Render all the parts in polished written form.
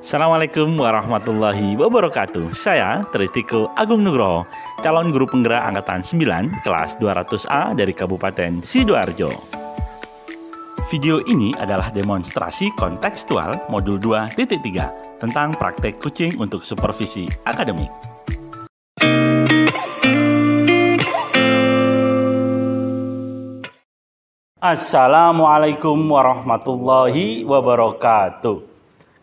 Assalamualaikum warahmatullahi wabarakatuh. Saya Tritiko Agung Nugroho, calon guru penggerak angkatan 9 kelas 200A dari Kabupaten Sidoarjo. Video ini adalah demonstrasi kontekstual modul 2.3 tentang praktek kucing untuk supervisi akademik. Assalamualaikum warahmatullahi wabarakatuh.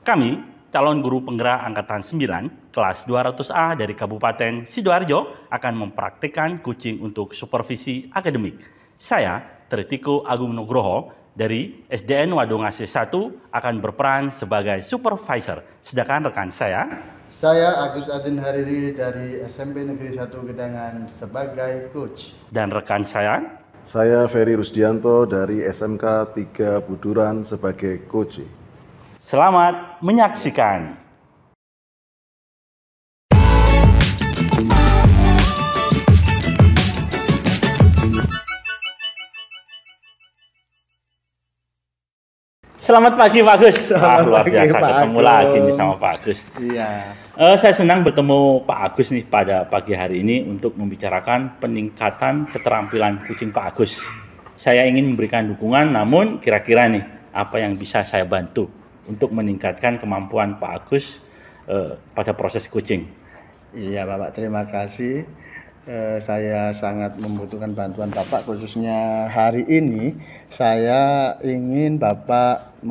Kami, calon guru penggerak angkatan 9 kelas 200A dari Kabupaten Sidoarjo akan mempraktikkan kucing untuk supervisi akademik. Saya, Tritiko Agung Nugroho dari SDN Wadongasih 1 akan berperan sebagai supervisor. Sedangkan rekan saya Agus Adin Hariri dari SMP Negeri 1 Gedangan sebagai coach. Dan rekan saya Ferry Rusdianto dari SMK 3 Buduran sebagai coach. Selamat menyaksikan. Selamat pagi Pak Agus. Luar biasa ketemu lagi nih sama Pak Agus. Iya. Saya senang bertemu Pak Agus nih pada pagi hari ini untuk membicarakan peningkatan keterampilan kucing Pak Agus. Saya ingin memberikan dukungan, namun kira-kira nih apa yang bisa saya bantu untuk meningkatkan kemampuan Pak Agus pada proses kucing. Iya Bapak, terima kasih. Saya sangat membutuhkan bantuan Bapak, khususnya hari ini saya ingin Bapak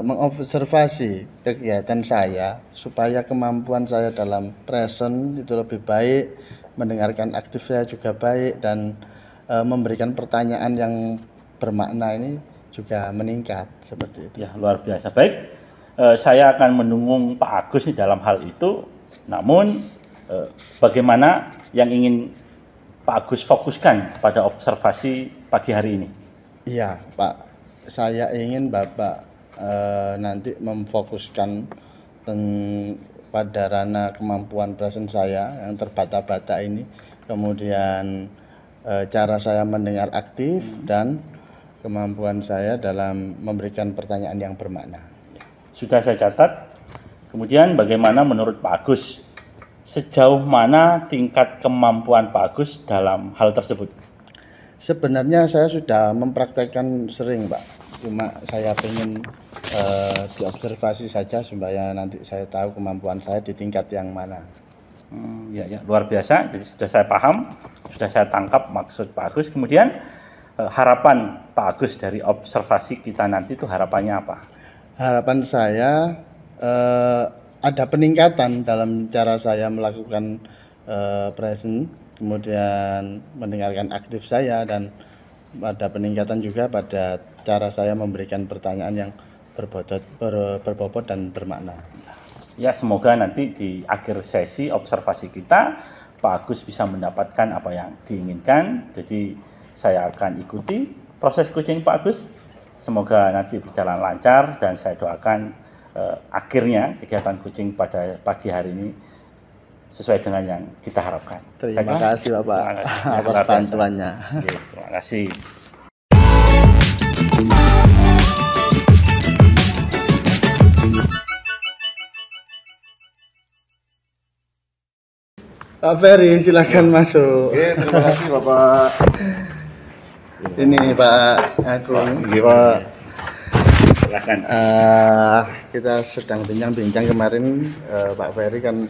mengobservasi kegiatan saya supaya kemampuan saya dalam present itu lebih baik, mendengarkan aktif saya juga baik, dan memberikan pertanyaan yang bermakna ini juga meningkat seperti itu. Ya, luar biasa. Baik, saya akan mendukung Pak Agus dalam hal itu, namun bagaimana yang ingin Pak Agus fokuskan pada observasi pagi hari ini? Iya Pak, saya ingin Bapak nanti memfokuskan pada ranah kemampuan present saya yang terbata-bata ini, kemudian cara saya mendengar aktif dan kemampuan saya dalam memberikan pertanyaan yang bermakna. Sudah saya catat. Kemudian bagaimana menurut Pak Agus? Sejauh mana tingkat kemampuan Pak Agus dalam hal tersebut? Sebenarnya saya sudah mempraktekkan sering Pak, cuma saya ingin diobservasi saja supaya nanti saya tahu kemampuan saya di tingkat yang mana. Ya, luar biasa. Jadi sudah saya paham, sudah saya tangkap maksud Pak Agus. Kemudian harapan Pak Agus dari observasi kita nanti itu harapannya apa? Harapan saya ada peningkatan dalam cara saya melakukan present, kemudian mendengarkan aktif saya, dan ada peningkatan juga pada cara saya memberikan pertanyaan yang berbobot dan bermakna. Ya, semoga nanti di akhir sesi observasi kita Pak Agus bisa mendapatkan apa yang diinginkan. Jadi saya akan ikuti proses kucing Pak Agus. Semoga nanti berjalan lancar dan saya doakan akhirnya kegiatan kucing pada pagi hari ini sesuai dengan yang kita harapkan. Terima kasih Bapak atas bantuannya. Terima kasih. Pak Ferry, silakan masuk. Oke, terima kasih Bapak. Ini Pak Agung. Iya Pak. Silakan. Kita sedang bincang-bincang kemarin, Pak Ferry kan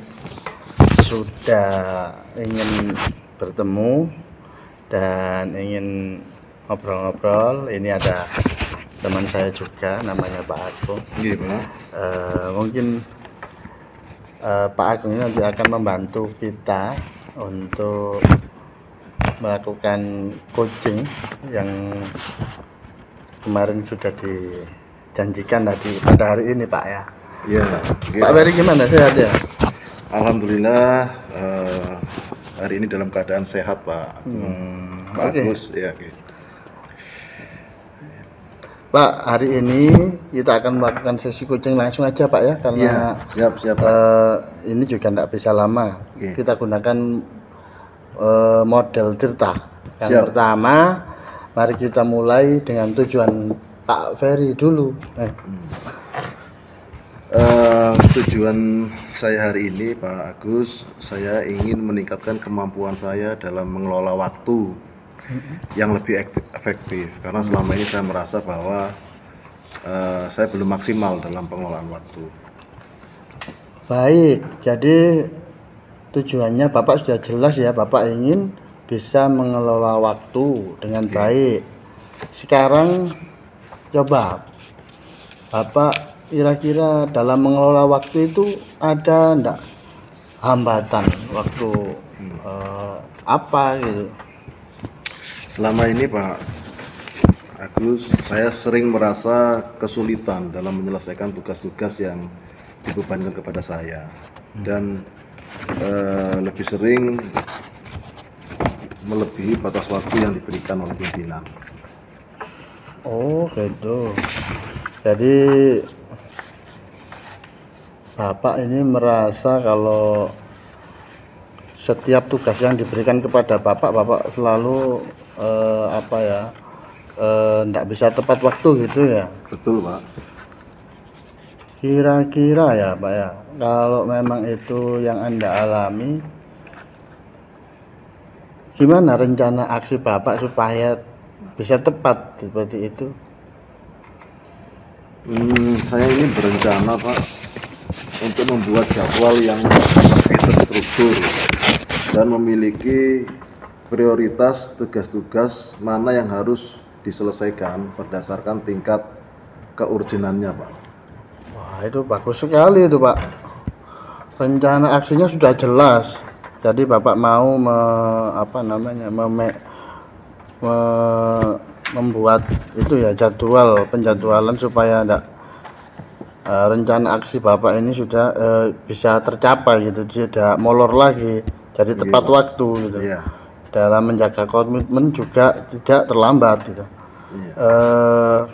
sudah ingin bertemu dan ingin ngobrol-ngobrol. Ini ada teman saya juga namanya Pak Agung. Iya Pak. Mungkin Pak Agung ini nanti akan membantu kita untuk melakukan coaching yang kemarin sudah dijanjikan tadi pada hari ini Pak ya. Iya. Pak Ferry gimana, sehat ya? Alhamdulillah hari ini dalam keadaan sehat Pak. Bagus ya. Okay. Pak, hari ini kita akan melakukan sesi coaching langsung aja Pak ya, karena siap. ini juga tidak bisa lama. Kita gunakan model Tirta. Yang pertama, mari kita mulai dengan tujuan Pak Ferry dulu. Tujuan saya hari ini, Pak Agus, saya ingin meningkatkan kemampuan saya dalam mengelola waktu yang lebih efektif. Karena selama ini saya merasa bahwa saya belum maksimal dalam pengelolaan waktu. Baik, jadi tujuannya Bapak sudah jelas ya, Bapak ingin bisa mengelola waktu dengan baik. Sekarang coba Bapak kira-kira dalam mengelola waktu itu ada enggak hambatan waktu apa gitu? Selama ini Pak Agus, saya sering merasa kesulitan dalam menyelesaikan tugas-tugas yang dibebankan kepada saya, dan lebih sering melebihi batas waktu yang diberikan oleh pimpinan. Oh gitu. Jadi Bapak ini merasa kalau setiap tugas yang diberikan kepada Bapak selalu tidak bisa tepat waktu gitu ya? Betul Pak. Kira-kira ya Pak ya, kalau memang itu yang Anda alami, gimana rencana aksi Bapak supaya bisa tepat seperti itu? Saya ini berencana Pak untuk membuat jadwal yang lebih terstruktur dan memiliki prioritas tugas-tugas mana yang harus diselesaikan berdasarkan tingkat keurgenannya Pak. Wah itu bagus sekali itu Pak. Rencana aksinya sudah jelas. Jadi Bapak mau membuat itu ya penjadwalan supaya rencana aksi Bapak ini sudah bisa tercapai gitu, tidak molor lagi, jadi tepat waktu gitu. Iya. Dalam menjaga komitmen juga tidak terlambat gitu. Iya.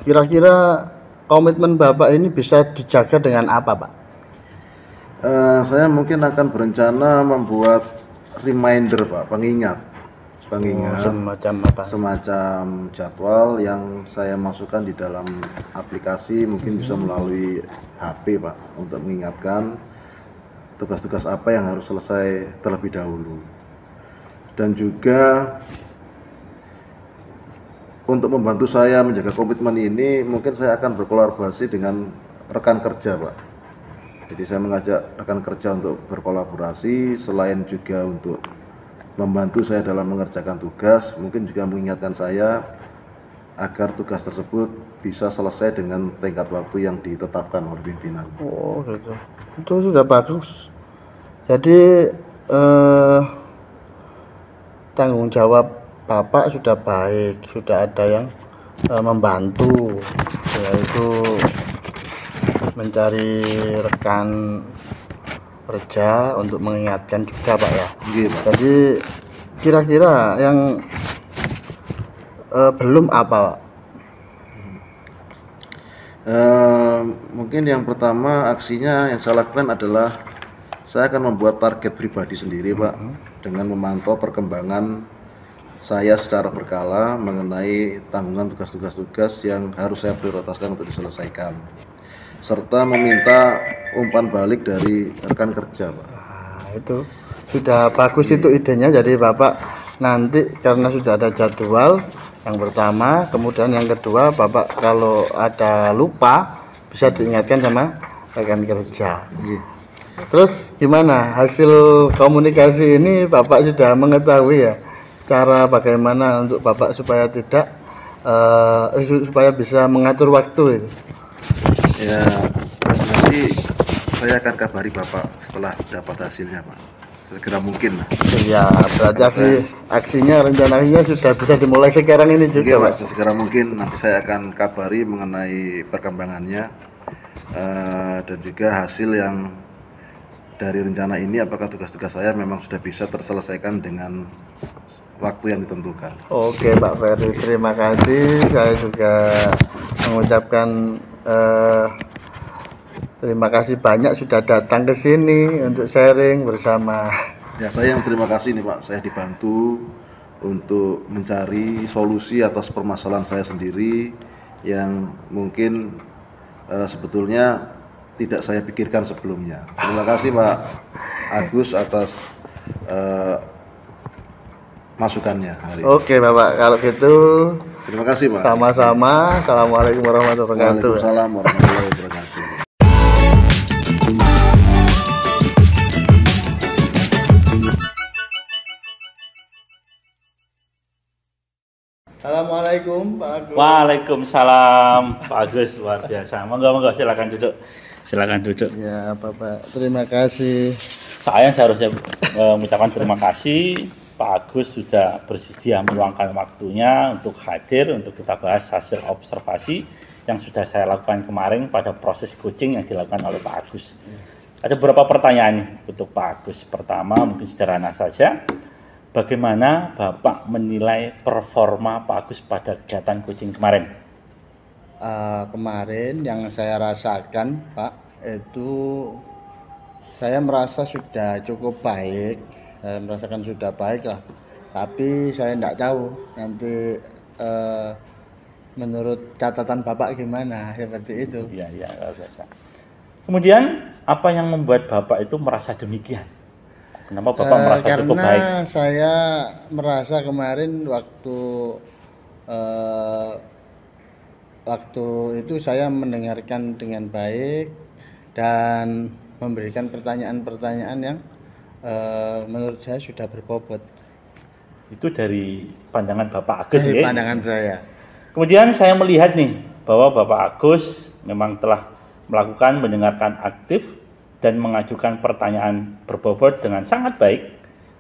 Kira-kira komitmen Bapak ini bisa dijaga dengan apa Pak? Saya mungkin akan berencana membuat reminder Pak, pengingat Semacam apa? semacam jadwal yang saya masukkan di dalam aplikasi, mungkin bisa melalui HP Pak, untuk mengingatkan tugas-tugas apa yang harus selesai terlebih dahulu. Dan juga untuk membantu saya menjaga komitmen ini, mungkin saya akan berkolaborasi dengan rekan kerja Pak. Jadi saya mengajak rekan kerja untuk berkolaborasi, selain juga untuk membantu saya dalam mengerjakan tugas, mungkin juga mengingatkan saya agar tugas tersebut bisa selesai dengan tenggat waktu yang ditetapkan oleh pimpinan. Oh gitu, itu sudah bagus. Jadi tanggung jawab Bapak sudah baik, sudah ada yang membantu, yaitu mencari rekan kerja untuk mengingatkan juga Pak ya. Iya, Pak. Jadi kira-kira yang belum apa Pak? Mungkin yang pertama aksinya yang saya lakukan adalah saya akan membuat target pribadi sendiri Pak, dengan memantau perkembangan saya secara berkala mengenai tanggungan tugas-tugas yang harus saya prioritaskan untuk diselesaikan, serta meminta umpan balik dari rekan kerja Pak. Nah, itu sudah bagus itu idenya. Jadi Bapak nanti karena sudah ada jadwal yang pertama, kemudian yang kedua Bapak kalau ada lupa bisa diingatkan sama rekan kerja. Terus gimana hasil komunikasi ini? Bapak sudah mengetahui ya cara bagaimana untuk Bapak supaya tidak supaya bisa mengatur waktu itu. Ya, nanti saya akan kabari Bapak setelah dapat hasilnya Pak, segera mungkin lah. Ya berarti aksinya rencananya sudah bisa dimulai sekarang ini juga Pak. Segera mungkin nanti saya akan kabari mengenai perkembangannya, dan juga hasil yang dari rencana ini, apakah tugas-tugas saya memang sudah bisa terselesaikan dengan waktu yang ditentukan. Oke Pak Ferry, terima kasih. Saya juga mengucapkan terima kasih banyak sudah datang ke sini untuk sharing bersama. Ya, saya yang terima kasih nih Pak, saya dibantu untuk mencari solusi atas permasalahan saya sendiri yang mungkin sebetulnya tidak saya pikirkan sebelumnya. Terima kasih Pak Agus atas masukannya hari ini. Oke Bapak, kalau gitu Terima kasih Pak. sama-sama. Assalamualaikum warahmatullahi wabarakatuh. Waalaikumsalam warahmatullahi wabarakatuh. Assalamualaikum Pak Agus. Waalaikumsalam Pak Agus, luar biasa. Monggo silakan duduk. Silakan duduk. Ya Bapak, terima kasih. Saya seharusnya mengucapkan terima kasih Pak Agus sudah bersedia meluangkan waktunya untuk hadir untuk kita bahas hasil observasi yang sudah saya lakukan kemarin pada proses coaching yang dilakukan oleh Pak Agus. Ada beberapa pertanyaan nih untuk Pak Agus. Pertama, mungkin sederhana saja. Bagaimana Bapak menilai performa Pak Agus pada kegiatan coaching kemarin? Kemarin yang saya rasakan Pak, itu saya merasa sudah cukup baik. Saya merasakan sudah baik lah. Tapi saya tidak tahu nanti menurut catatan Bapak gimana, seperti itu. Iya, luar biasa. Kemudian, apa yang membuat Bapak itu merasa demikian? Kenapa Bapak merasa cukup baik? Karena saya merasa kemarin waktu itu saya mendengarkan dengan baik dan memberikan pertanyaan-pertanyaan yang menurut saya sudah berbobot. Itu dari pandangan Bapak Agus Dari ya? pandangan saya. Kemudian saya melihat nih bahwa Bapak Agus memang telah melakukan mendengarkan aktif dan mengajukan pertanyaan berbobot dengan sangat baik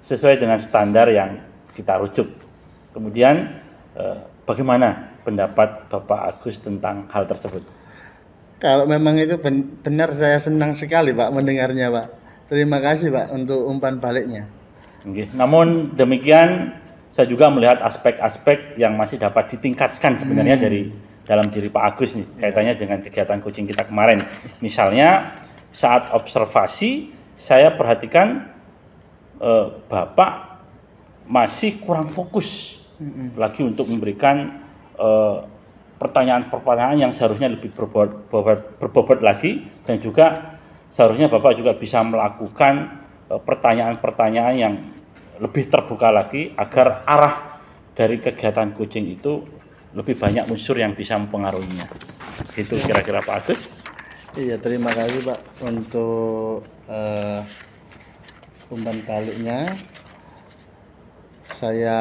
sesuai dengan standar yang kita rujuk. Kemudian bagaimana pendapat Bapak Agus tentang hal tersebut? Kalau memang itu benar, saya senang sekali Pak mendengarnya Pak. Terima kasih Pak untuk umpan baliknya. Oke. Namun demikian saya juga melihat aspek-aspek yang masih dapat ditingkatkan sebenarnya dari dalam diri Pak Agus nih kaitannya dengan kegiatan coaching kita kemarin. Misalnya saat observasi saya perhatikan Bapak masih kurang fokus lagi untuk memberikan pertanyaan-pertanyaan yang seharusnya lebih berbobot lagi, dan juga seharusnya Bapak juga bisa melakukan pertanyaan-pertanyaan yang lebih terbuka lagi agar arah dari kegiatan coaching itu lebih banyak unsur yang bisa mempengaruhinya. Itu kira-kira Pak Agus. Iya, terima kasih Pak untuk umpan baliknya. Saya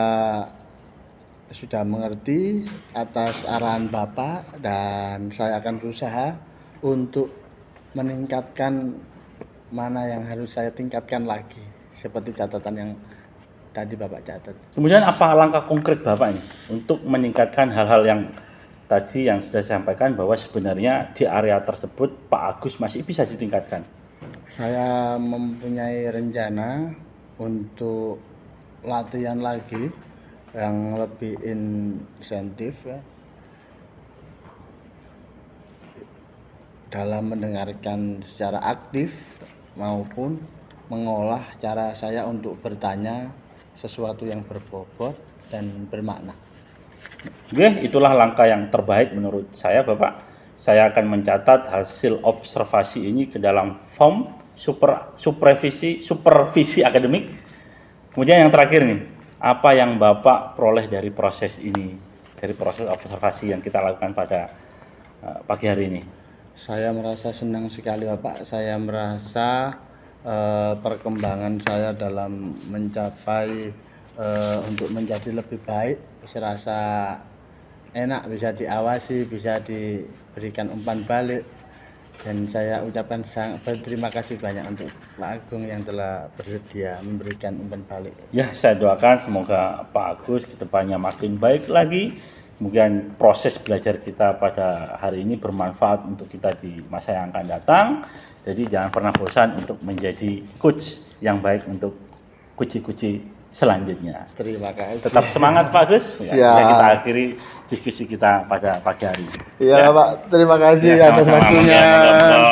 sudah mengerti atas arahan Bapak dan saya akan berusaha untuk meningkatkan mana yang harus saya tingkatkan lagi seperti catatan yang tadi Bapak catat. Kemudian apa langkah konkret Bapak ini untuk meningkatkan hal-hal yang tadi yang sudah saya sampaikan bahwa sebenarnya di area tersebut Pak Agus masih bisa ditingkatkan? Saya mempunyai rencana untuk latihan lagi yang lebih insentif ya, dalam mendengarkan secara aktif maupun mengolah cara saya untuk bertanya sesuatu yang berbobot dan bermakna. Oke, itulah langkah yang terbaik menurut saya Bapak. Saya akan mencatat hasil observasi ini ke dalam form supervisi akademik. Kemudian yang terakhir nih, apa yang Bapak peroleh dari proses ini, dari proses observasi yang kita lakukan pada pagi hari ini? Saya merasa senang sekali Bapak. Saya merasa perkembangan saya dalam mencapai untuk menjadi lebih baik, serasa enak, bisa diawasi, bisa diberikan umpan balik, dan saya ucapkan sangat berterima kasih banyak untuk Pak Agung yang telah bersedia memberikan umpan balik. Ya, saya doakan semoga Pak Agus kedepannya makin baik lagi. Kemudian proses belajar kita pada hari ini bermanfaat untuk kita di masa yang akan datang. Jadi jangan pernah bosan untuk menjadi coach yang baik untuk kuci-kuci selanjutnya. Terima kasih. Tetap semangat Pak Agus. Ya, kita akhiri diskusi kita pada pagi hari. Iya ya, Pak, terima kasih atas waktunya.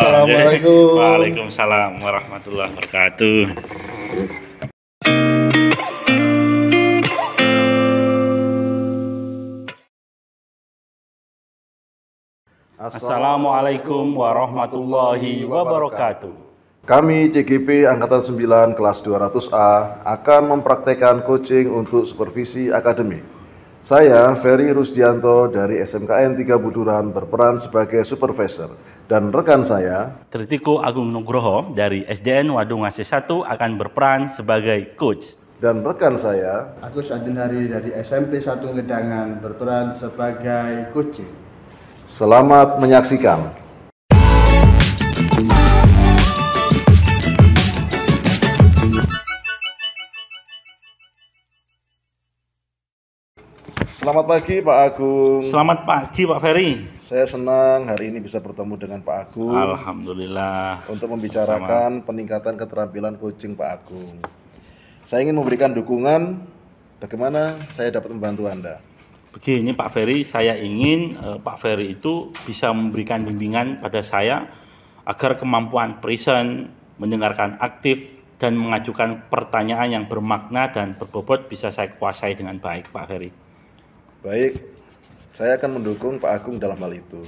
Assalamualaikum. Waalaikumsalam warahmatullahi wabarakatuh. Assalamualaikum warahmatullahi wabarakatuh. Kami CGP Angkatan 9 kelas 200A akan mempraktekkan coaching untuk supervisi akademik. Saya Ferry Rusdianto dari SMKN 3 Buduran berperan sebagai supervisor dan rekan saya Tritiko Agung Nugroho dari SDN Wadung AC 1 akan berperan sebagai coach. dan rekan saya Agus Adinari dari SMP 1 Ngedangan berperan sebagai coaching. selamat menyaksikan. Selamat pagi Pak Agung. Selamat pagi Pak Ferry. Saya senang hari ini bisa bertemu dengan Pak Agung Alhamdulillah. untuk membicarakan peningkatan keterampilan coaching Pak Agung. Saya ingin memberikan dukungan bagaimana saya dapat membantu Anda. Begini Pak Ferry, saya ingin Pak Ferry itu bisa memberikan bimbingan pada saya agar kemampuan present, mendengarkan aktif, dan mengajukan pertanyaan yang bermakna dan berbobot bisa saya kuasai dengan baik Pak Ferry. Baik, saya akan mendukung Pak Agung dalam hal itu.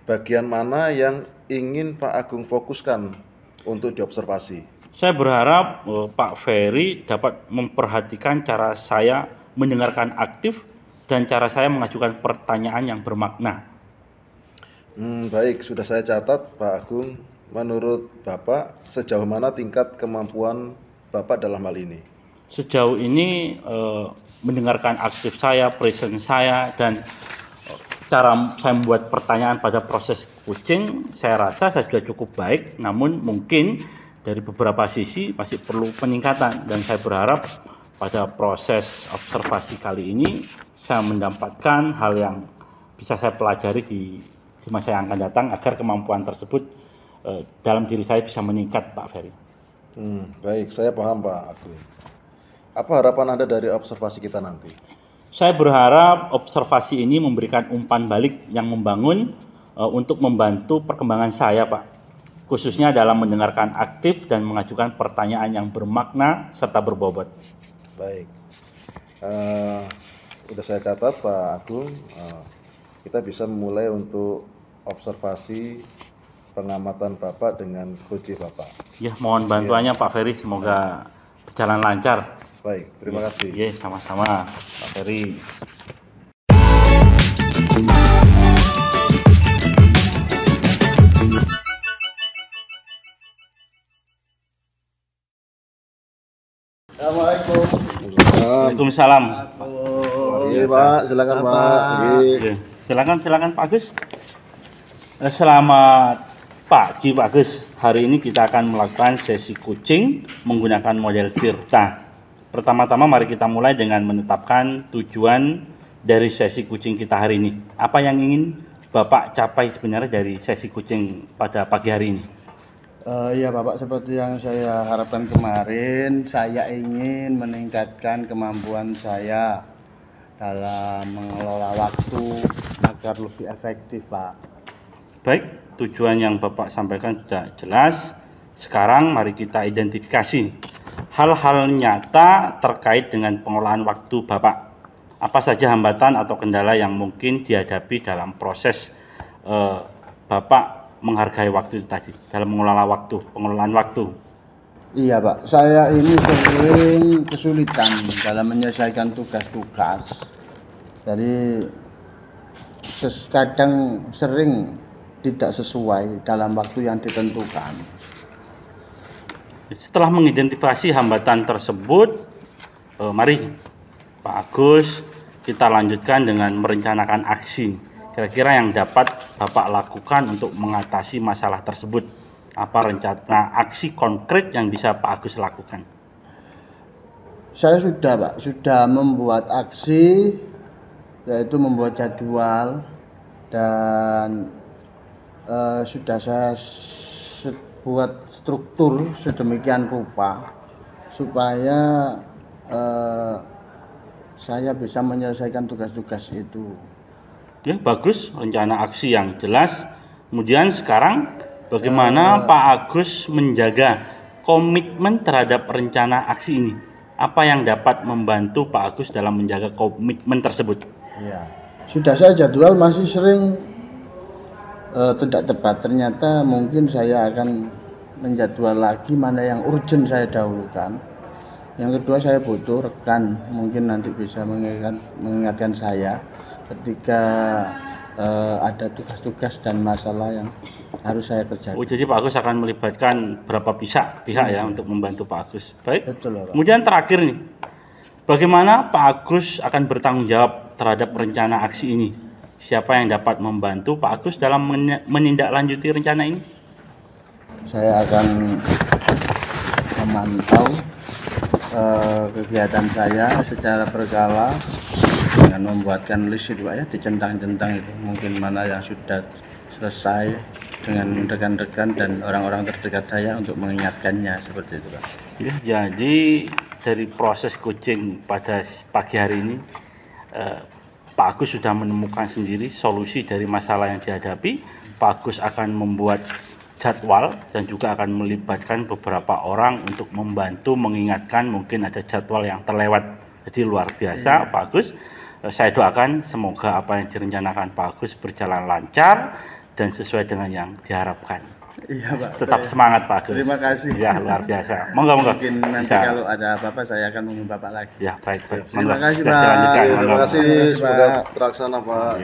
Bagian mana yang ingin Pak Agung fokuskan untuk diobservasi? Saya berharap Pak Ferry dapat memperhatikan cara saya mendengarkan aktif dan cara saya mengajukan pertanyaan yang bermakna. Baik, sudah saya catat Pak Agung. Menurut Bapak, sejauh mana tingkat kemampuan Bapak dalam hal ini? Sejauh ini mendengarkan aktif saya, present saya, dan cara saya membuat pertanyaan pada proses coaching, saya rasa saya sudah cukup baik. Namun mungkin dari beberapa sisi masih perlu peningkatan, dan saya berharap pada proses observasi kali ini saya mendapatkan hal yang bisa saya pelajari di masa yang akan datang agar kemampuan tersebut dalam diri saya bisa meningkat Pak Ferry. Baik, saya paham Pak Agung. Apa harapan Anda dari observasi kita nanti? Saya berharap observasi ini memberikan umpan balik yang membangun untuk membantu perkembangan saya Pak. Khususnya dalam mendengarkan aktif dan mengajukan pertanyaan yang bermakna serta berbobot. Baik, sudah saya catat Pak Agung. Kita bisa memulai untuk observasi pengamatan Bapak dengan coach Bapak. Ya, mohon bantuannya Pak Ferry, semoga berjalan lancar. Baik, terima kasih. Ya, sama-sama Pak Ferry. Assalamualaikum. Waalaikumsalam. Iya Pak, silakan Pak. Ya, silakan Pak Agus. Selamat pagi Pak Agus. Hari ini kita akan melakukan sesi coaching menggunakan model Tirta. Pertama-tama mari kita mulai dengan menetapkan tujuan dari sesi coaching kita hari ini. Apa yang ingin Bapak capai sebenarnya dari sesi coaching pada pagi hari ini? Iya Bapak, seperti yang saya harapkan kemarin, saya ingin meningkatkan kemampuan saya dalam mengelola waktu agar lebih efektif Pak. Baik, tujuan yang Bapak sampaikan sudah jelas. Sekarang mari kita identifikasi hal-hal nyata terkait dengan pengelolaan waktu Bapak. Apa saja hambatan atau kendala yang mungkin dihadapi dalam proses Bapak menghargai waktu itu tadi, dalam mengelola waktu, pengelolaan waktu? Iya Pak, saya ini sering kesulitan dalam menyelesaikan tugas-tugas. Jadi kadang sering tidak sesuai dalam waktu yang ditentukan. Setelah mengidentifikasi hambatan tersebut, mari Pak Agus kita lanjutkan dengan merencanakan aksi. Kira-kira yang dapat Bapak lakukan untuk mengatasi masalah tersebut. Apa rencana aksi konkret yang bisa Pak Agus lakukan? Saya sudah Pak, sudah membuat aksi, yaitu membuat jadwal, dan sudah saya buat struktur sedemikian rupa supaya saya bisa menyelesaikan tugas-tugas itu. Ya, bagus, rencana aksi yang jelas. Kemudian sekarang bagaimana Pak Agus menjaga komitmen terhadap rencana aksi ini? Apa yang dapat membantu Pak Agus dalam menjaga komitmen tersebut? Ya, sudah saya jadwal, masih sering tidak tepat. Ternyata mungkin saya akan menjadwal lagi mana yang urgent saya dahulukan. Yang kedua, saya butuh rekan, mungkin nanti bisa mengingatkan saya ketika ada tugas-tugas dan masalah yang harus saya kerjakan. Oh, jadi Pak Agus akan melibatkan berapa pihak ya untuk membantu Pak Agus. Baik. Betul, Pak. Kemudian terakhir nih, bagaimana Pak Agus akan bertanggung jawab terhadap rencana aksi ini? Siapa yang dapat membantu Pak Agus dalam menindaklanjuti rencana ini? Saya akan memantau kegiatan saya secara berkala dengan membuatkan list itu Pak ya, dicentang-centang itu mungkin mana yang sudah selesai dengan rekan-rekan dan orang-orang terdekat saya untuk mengingatkannya seperti itu Pak. Ya, jadi dari proses coaching pada pagi hari ini Pak Agus sudah menemukan sendiri solusi dari masalah yang dihadapi. Pak Agus akan membuat jadwal dan juga akan melibatkan beberapa orang untuk membantu mengingatkan mungkin ada jadwal yang terlewat. Jadi luar biasa Pak Agus. Saya doakan semoga apa yang direncanakan Pak Agus berjalan lancar dan sesuai dengan yang diharapkan. Iya Pak. Tetap semangat Pak Agus. Terima kasih. Ya luar biasa. Monggo. Mungkin nanti kalau ada apa-apa saya akan menghubungi Bapak lagi. Ya baik. Terima kasih Pak. Terima kasih, semoga terlaksana Pak.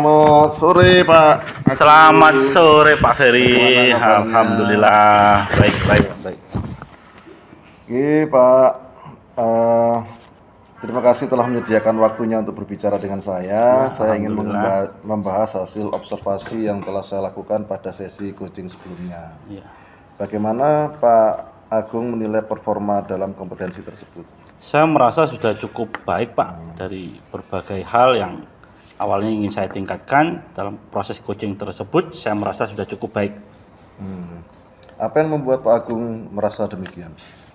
Selamat sore Pak. Selamat sore Pak Ferry. Alhamdulillah. Baik. Oke Pak, terima kasih telah menyediakan waktunya untuk berbicara dengan saya. Saya ingin membahas hasil observasi yang telah saya lakukan pada sesi coaching sebelumnya. Ya. Bagaimana Pak Agung menilai performa dalam kompetensi tersebut? Saya merasa sudah cukup baik Pak dari berbagai hal yang awalnya ingin saya tingkatkan dalam proses coaching tersebut. Saya merasa sudah cukup baik. Apa yang membuat Pak Agung merasa demikian?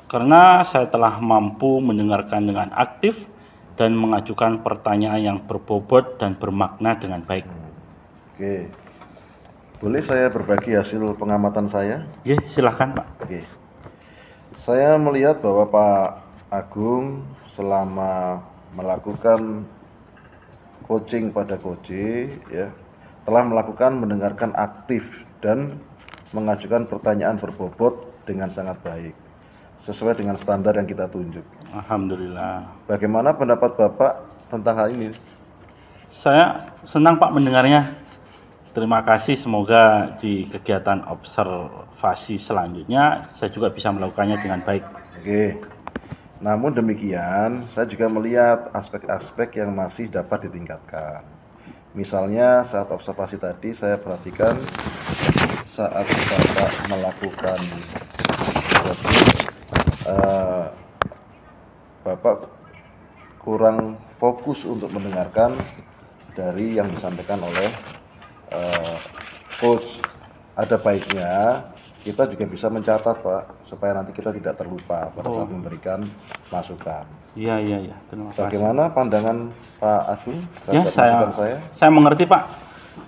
Karena saya telah mampu mendengarkan dengan aktif dan mengajukan pertanyaan yang berbobot dan bermakna dengan baik. Oke, boleh saya berbagi hasil pengamatan saya? Ya, silahkan Pak. Oke, saya melihat bahwa Pak Agung selama melakukan coaching pada Koji ya, telah melakukan mendengarkan aktif dan mengajukan pertanyaan berbobot dengan sangat baik, sesuai dengan standar yang kita tunjuk. Alhamdulillah. Bagaimana pendapat Bapak tentang hal ini? Saya senang Pak mendengarnya. Terima kasih, semoga di kegiatan observasi selanjutnya saya juga bisa melakukannya dengan baik. Oke. Namun demikian, saya juga melihat aspek-aspek yang masih dapat ditingkatkan. Misalnya saat observasi tadi saya perhatikan saat Bapak melakukan Bapak kurang fokus untuk mendengarkan dari yang disampaikan oleh coach. Ada baiknya kita juga bisa mencatat Pak, supaya nanti kita tidak terlupa pada saat memberikan masukan. Iya. Terima kasih. Bagaimana pandangan Pak Agung Ya, terhadap masukan saya? Saya mengerti Pak.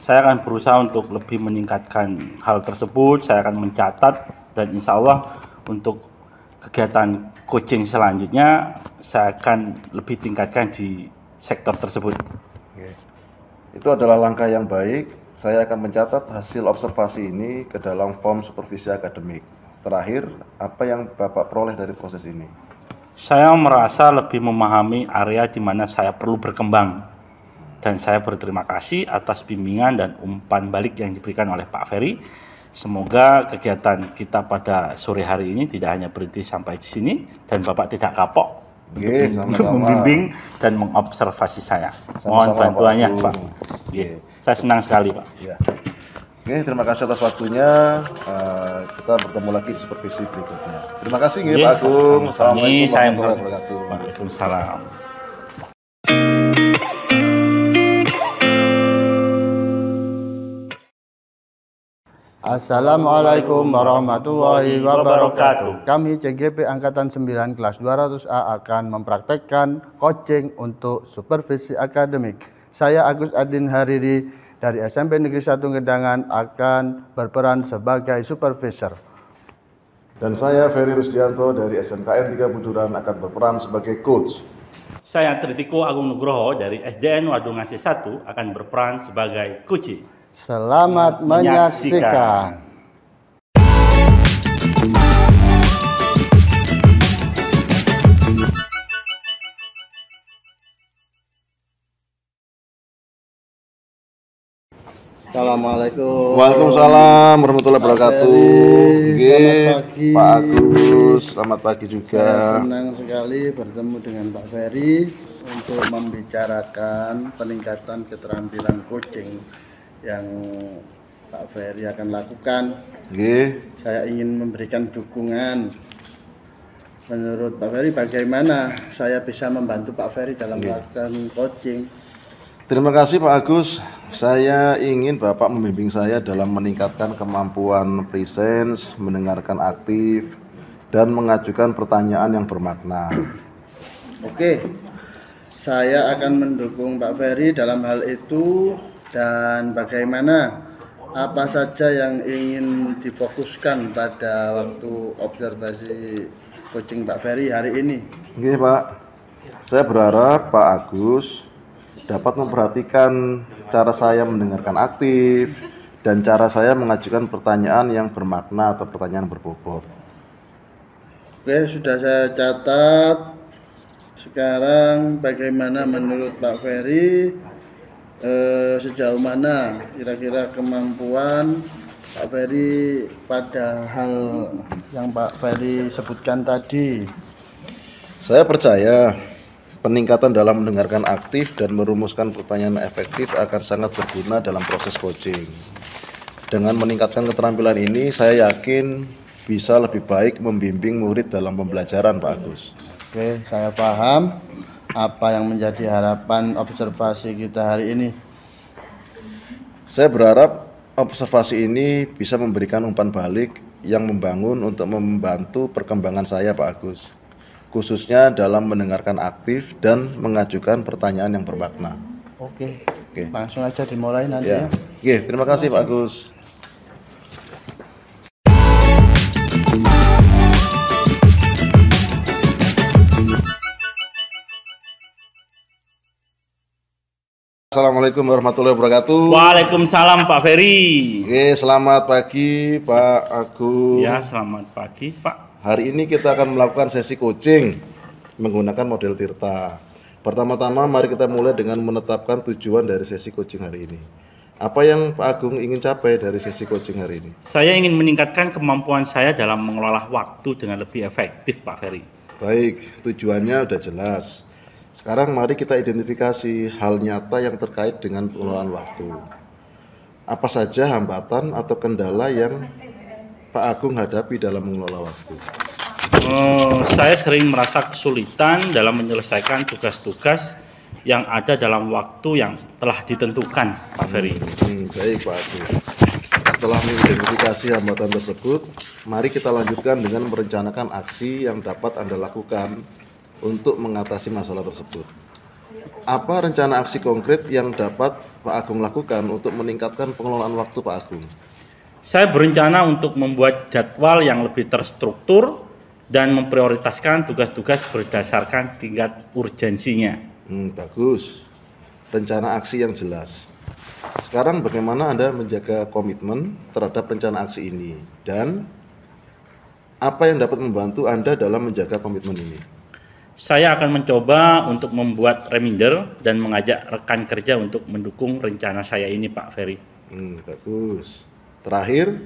Saya akan berusaha untuk lebih meningkatkan hal tersebut. Saya akan mencatat dan insya Allah untuk kegiatan coaching selanjutnya saya akan lebih tingkatkan di sektor tersebut. Oke. Itu adalah langkah yang baik. Saya akan mencatat hasil observasi ini ke dalam form supervisi akademik. Terakhir, apa yang Bapak peroleh dari proses ini? Saya merasa lebih memahami area di mana saya perlu berkembang. Dan saya berterima kasih atas bimbingan dan umpan balik yang diberikan oleh Pak Ferry. Semoga kegiatan kita pada sore hari ini tidak hanya berhenti sampai di sini dan Bapak tidak kapok untuk membimbing dan mengobservasi saya. Mohon bantuannya Pak. Saya senang sekali Pak. Ya. Oke, terima kasih atas waktunya. Kita bertemu lagi di supervisi berikutnya. Terima kasih Pak Agung. Assalamualaikum warahmatullahi wabarakatuh. Waalaikumsalam. Assalamualaikum warahmatullahi wabarakatuh. Kami CGP Angkatan 9 kelas 200A akan mempraktekkan coaching untuk supervisi akademik. Saya Agus Adin Hariri dari SMP Negeri 1 Gedangan akan berperan sebagai supervisor. Dan saya Ferry Rusdianto dari SMKN 3 Buduran akan berperan sebagai coach. Saya Tritiko Agung Nugroho dari SDN Wadungasih 1 akan berperan sebagai coach. Selamat menyaksikan. Assalamualaikum. Waalaikumsalam warahmatullahi wabarakatuh. Selamat pagi. Pak Agus, selamat pagi juga. Saya senang sekali bertemu dengan Pak Ferry untuk membicarakan peningkatan keterampilan coaching yang Pak Ferry akan lakukan. Saya ingin memberikan dukungan. Menurut Pak Ferry, bagaimana saya bisa membantu Pak Ferry dalam melakukan coaching? Terima kasih Pak Agus. Saya ingin Bapak membimbing saya dalam meningkatkan kemampuan presence, mendengarkan aktif, dan mengajukan pertanyaan yang bermakna. Oke, saya akan mendukung Pak Ferry dalam hal itu. Dan bagaimana, apa saja yang ingin difokuskan pada waktu observasi coaching Pak Ferry hari ini? Oke Pak, saya berharap Pak Agus dapat memperhatikan cara saya mendengarkan aktif dan cara saya mengajukan pertanyaan yang bermakna atau pertanyaan berbobot. Oke, sudah saya catat. Sekarang bagaimana menurut Pak Ferry, sejauh mana kira-kira kemampuan Pak Ferry pada hal yang Pak Ferry sebutkan tadi? Saya percaya peningkatan dalam mendengarkan aktif dan merumuskan pertanyaan efektif akan sangat berguna dalam proses coaching. Dengan meningkatkan keterampilan ini, saya yakin bisa lebih baik membimbing murid dalam pembelajaran, Pak Agus. Oke, saya paham apa yang menjadi harapan observasi kita hari ini. Saya berharap observasi ini bisa memberikan umpan balik yang membangun untuk membantu perkembangan saya, Pak Agus. Khususnya dalam mendengarkan aktif dan mengajukan pertanyaan yang bermakna. Oke. Langsung aja dimulai nanti ya. Oke, terima kasih Pak Agus. Assalamualaikum warahmatullahi wabarakatuh. Waalaikumsalam Pak Ferry. Oke, selamat pagi Pak Agus. Ya, selamat pagi Pak. Hari ini kita akan melakukan sesi coaching menggunakan model Tirta. Pertama-tama mari kita mulai dengan menetapkan tujuan dari sesi coaching hari ini. Apa yang Pak Agung ingin capai dari sesi coaching hari ini? Saya ingin meningkatkan kemampuan saya dalam mengelola waktu dengan lebih efektif, Pak Ferry. Baik, tujuannya udah jelas. Sekarang mari kita identifikasi hal nyata yang terkait dengan pengelolaan waktu. Apa saja hambatan atau kendala yang Pak Agung hadapi dalam mengelola waktu? Saya sering merasa kesulitan dalam menyelesaikan tugas-tugas yang ada dalam waktu yang telah ditentukan, Pak Ferry. Baik Pak Agung. Setelah mengidentifikasi hambatan tersebut, mari kita lanjutkan dengan merencanakan aksi yang dapat Anda lakukan untuk mengatasi masalah tersebut. Apa rencana aksi konkret yang dapat Pak Agung lakukan untuk meningkatkan pengelolaan waktu Pak Agung? Saya berencana untuk membuat jadwal yang lebih terstruktur dan memprioritaskan tugas-tugas berdasarkan tingkat urgensinya. Bagus. Rencana aksi yang jelas. Sekarang bagaimana Anda menjaga komitmen terhadap rencana aksi ini? Dan apa yang dapat membantu Anda dalam menjaga komitmen ini? Saya akan mencoba untuk membuat reminder dan mengajak rekan kerja untuk mendukung rencana saya ini, Pak Ferry. Bagus. Terakhir,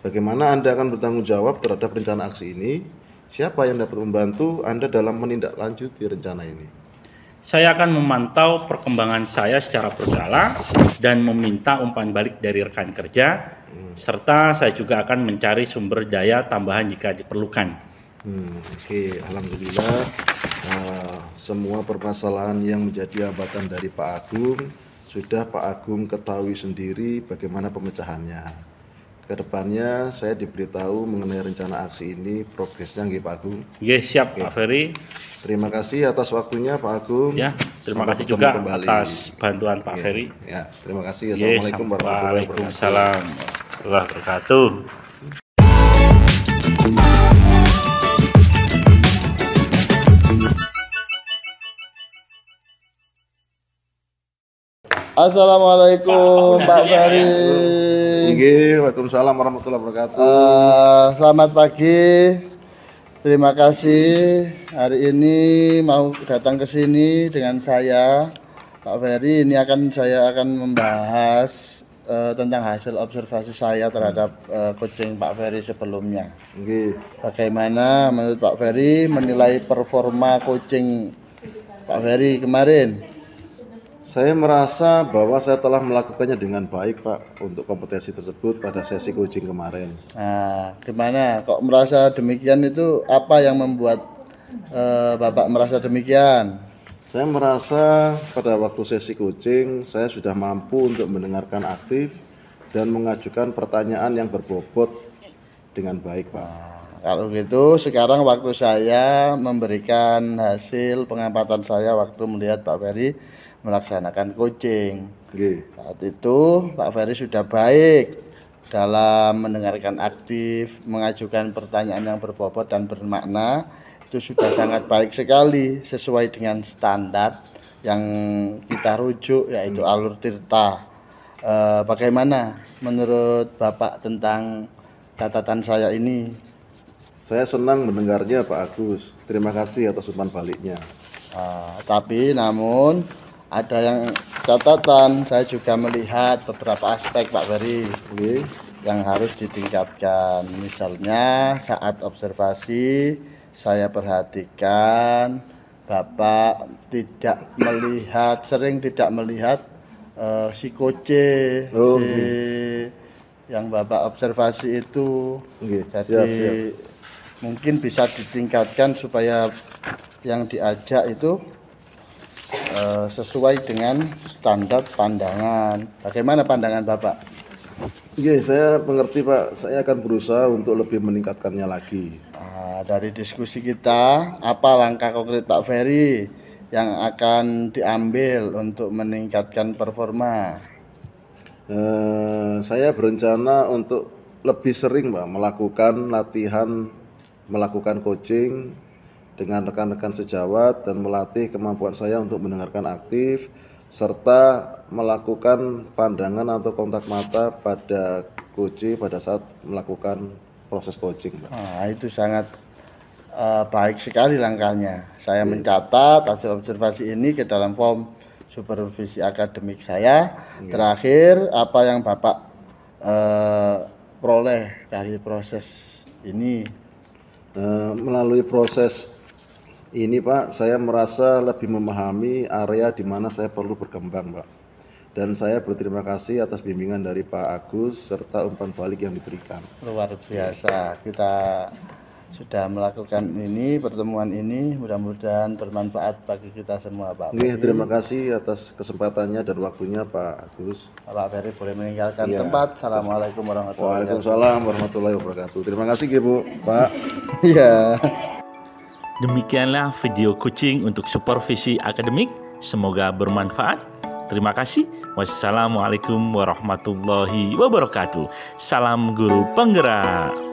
bagaimana Anda akan bertanggung jawab terhadap rencana aksi ini? Siapa yang dapat membantu Anda dalam menindaklanjuti rencana ini? Saya akan memantau perkembangan saya secara berkala dan meminta umpan balik dari rekan kerja, serta saya juga akan mencari sumber daya tambahan jika diperlukan. Oke, alhamdulillah semua permasalahan yang menjadi hambatan dari Pak Agung sudah Pak Agung ketahui sendiri bagaimana pemecahannya. Kedepannya saya diberitahu mengenai rencana aksi ini, progresnya nggih Pak Agung. Yes, siap Pak Ferry. Terima kasih atas waktunya Pak Agung. Ya, terima kasih juga kembali atas bantuan Pak Ferry. Ya, terima kasih. Assalamualaikum warahmatullahi wabarakatuh. Waalaikumsalam warahmatullahi wabarakatuh. Assalamualaikum Pak Ferry. Waalaikumsalam warahmatullahi wabarakatuh. Selamat pagi. Terima kasih hari ini mau datang ke sini dengan saya Pak Ferry. Ini saya akan membahas tentang hasil observasi saya terhadap coaching Pak Ferry sebelumnya. Bagaimana menurut Pak Ferry menilai performa coaching Pak Ferry kemarin? Saya merasa bahwa saya telah melakukannya dengan baik, Pak, untuk kompetensi tersebut pada sesi coaching kemarin. Nah, gimana? Kok merasa demikian itu? Apa yang membuat Bapak merasa demikian? Saya merasa pada waktu sesi coaching saya sudah mampu untuk mendengarkan aktif dan mengajukan pertanyaan yang berbobot dengan baik, Pak. Kalau gitu, sekarang waktu saya memberikan hasil pengamatan saya waktu melihat Pak Ferry melaksanakan coaching. Saat itu Pak Ferry sudah baik dalam mendengarkan aktif, mengajukan pertanyaan yang berbobot dan bermakna. Itu sudah sangat baik sekali sesuai dengan standar yang kita rujuk, yaitu alur tirta. Bagaimana menurut Bapak tentang catatan saya ini? Saya senang mendengarnya, Pak Agus. Terima kasih atas umpan baliknya. Tapi namun ada yang catatan, saya juga melihat beberapa aspek Pak Ferry yang harus ditingkatkan. Misalnya saat observasi saya perhatikan Bapak sering tidak melihat si coach yang Bapak observasi itu. Jadi mungkin bisa ditingkatkan supaya yang diajak itu sesuai dengan standar pandangan. Bagaimana pandangan Bapak? Saya mengerti, Pak. Saya akan berusaha untuk lebih meningkatkannya lagi. Dari diskusi kita, apa langkah konkret Pak Ferry yang akan diambil untuk meningkatkan performa? Saya berencana untuk lebih sering, Pak, melakukan latihan, melakukan coaching dengan rekan-rekan sejawat dan melatih kemampuan saya untuk mendengarkan aktif serta melakukan pandangan atau kontak mata pada coach pada saat melakukan proses coaching, Pak. Itu sangat baik sekali langkahnya. Saya mencatat hasil observasi ini ke dalam form supervisi akademik saya. Terakhir, apa yang Bapak peroleh dari proses ini? Melalui proses ini, Pak, saya merasa lebih memahami area di mana saya perlu berkembang, Pak. Dan saya berterima kasih atas bimbingan dari Pak Agus serta umpan balik yang diberikan. Luar biasa. Kita sudah melakukan pertemuan ini, mudah-mudahan bermanfaat bagi kita semua, Pak. Terima kasih atas kesempatannya dan waktunya, Pak Agus. Pak Ferry boleh meninggalkan tempat. Assalamualaikum warahmatullahi wabarakatuh. Waalaikumsalam warahmatullahi wabarakatuh. Terima kasih, Bu, Pak. Iya. Demikianlah video coaching untuk supervisi akademik. Semoga bermanfaat. Terima kasih. Wassalamualaikum warahmatullahi wabarakatuh. Salam guru penggerak.